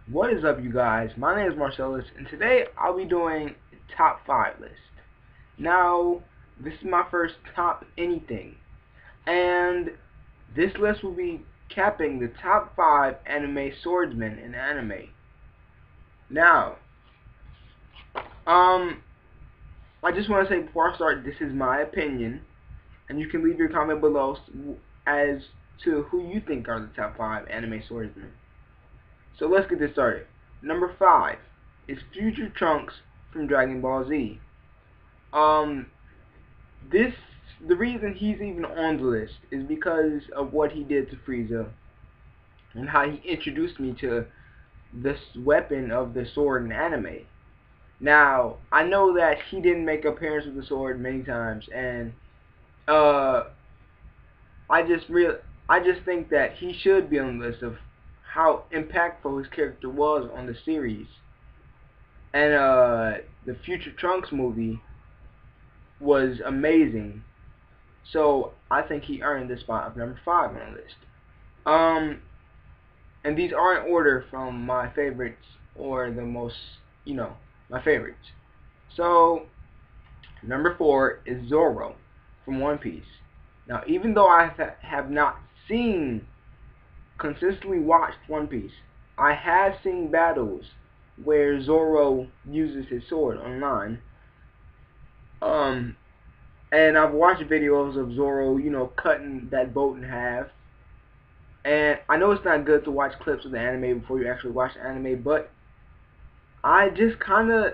What is up, you guys? My name is Marcellus, and today I'll be doing a top 5 list. Now, this is my first top anything, and this list will be capping the top 5 anime swordsmen in anime. Now, I just want to say before I start, this is my opinion, and you can leave your comment below as to who you think are the top 5 anime swordsmen. So let's get this started. Number 5 is Future Trunks from Dragon Ball Z. This the reason he's even on the list is because of what he did to Frieza and how he introduced me to this weapon of the sword in anime. Now, I know that he didn't make appearance with the sword many times, and uh, I just think that he should be on the list of how impactful his character was on the series. And the Future Trunks movie was amazing. So I think he earned the spot of number 5 on the list. And these are in order from my favorites or the most, my favorites. So number 4 is Zoro from One Piece. Now, even though I have not consistently watched One Piece, I have seen battles where Zoro uses his sword online. And I've watched videos of Zoro, cutting that boat in half. And I know it's not good to watch clips of the anime before you actually watch the anime, but I just kind of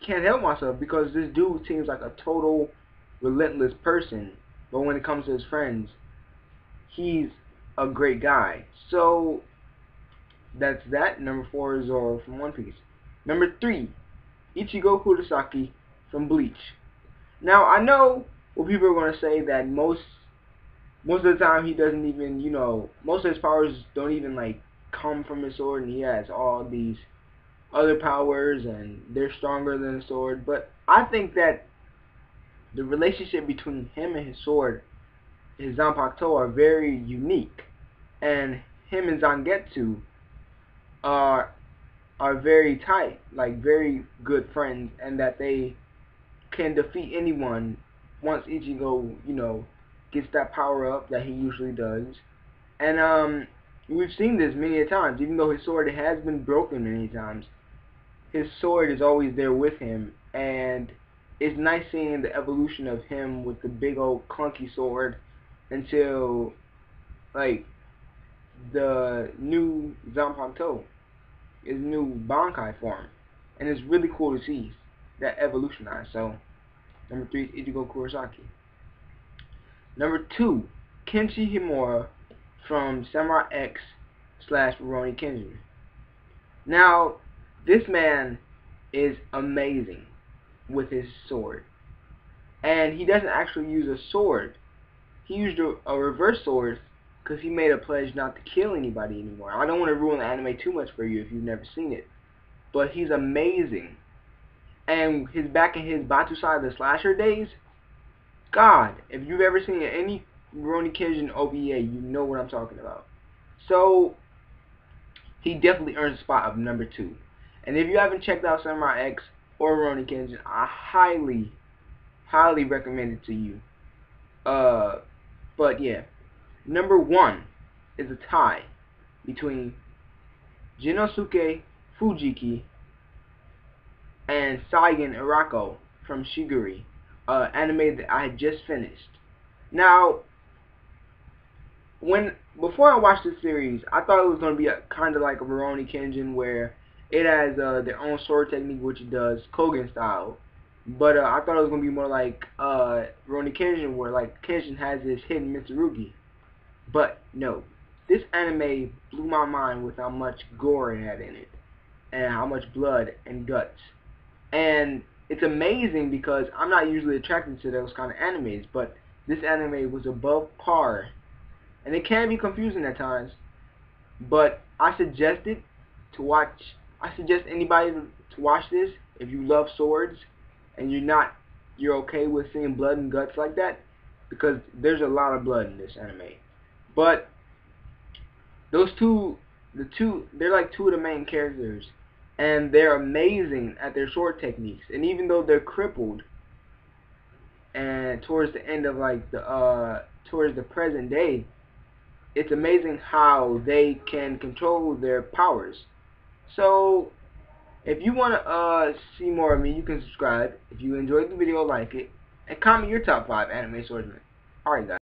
can't help myself because this dude seems like a total relentless person. But when it comes to his friends, he's a great guy. So that's that. Number 4 is Zoro from One Piece. Number 3, Ichigo Kurosaki from Bleach. Now, I know what people are going to say that most of the time he doesn't even, most of his powers don't even, come from his sword, and he has all these other powers, and they're stronger than the sword. But I think that the relationship between him and his sword, his Zanpakuto, are very unique. And him and Zangetsu are very tight, like very good friends, and that they can defeat anyone once Ichigo, gets that power up that he usually does. And we've seen this many a times. Even though his sword has been broken many times, his sword is always there with him, and it's nice seeing the evolution of him with the big old clunky sword until the new Zanpakuto, his new Bankai form, and it's really cool to see that evolutionize. So number 3 is Ichigo Kurosaki. Number 2, Kenshi Himura from Samurai X / Rurouni Kenshin. Now, this man is amazing with his sword. And he doesn't actually use a sword. He used a reverse sword because he made a pledge not to kill anybody anymore. I don't want to ruin the anime too much for you if you've never seen it. But he's amazing. And back in his Batusai the Slasher days, God, if you've ever seen any Rurouni Kenshin OVA, you know what I'm talking about. So, he definitely earns a spot of number 2. And if you haven't checked out Samurai X or Rurouni Kenshin, I highly, highly recommend it to you. But yeah, number 1 is a tie between Genosuke Fujiki and Saigen Irako from Shiguri, anime that I had just finished. Now, before I watched this series, I thought it was going to be kind of like a Rurouni Kenshin, where it has their own sword technique, which it does Kogen style. But I thought it was going to be more like Rurouni Kenshin, where Kenshin has this hidden Mitsurugi. But no, this anime blew my mind with how much gore it had in it, and how much blood and guts. And it's amazing because I'm not usually attracted to those kind of animes, but this anime was above par. And it can be confusing at times, but I suggest anybody to watch this if you love swords and you're okay with seeing blood and guts like that, because there's a lot of blood in this anime. But those two they're like two of the main characters, and they're amazing at their sword techniques. And even though they're crippled, and towards the end of like the towards the present day, it's amazing how they can control their powers. So if you want to see more of me, you can subscribe. If you enjoyed the video, like it, and comment your top 5 anime swordsmen. Alright guys.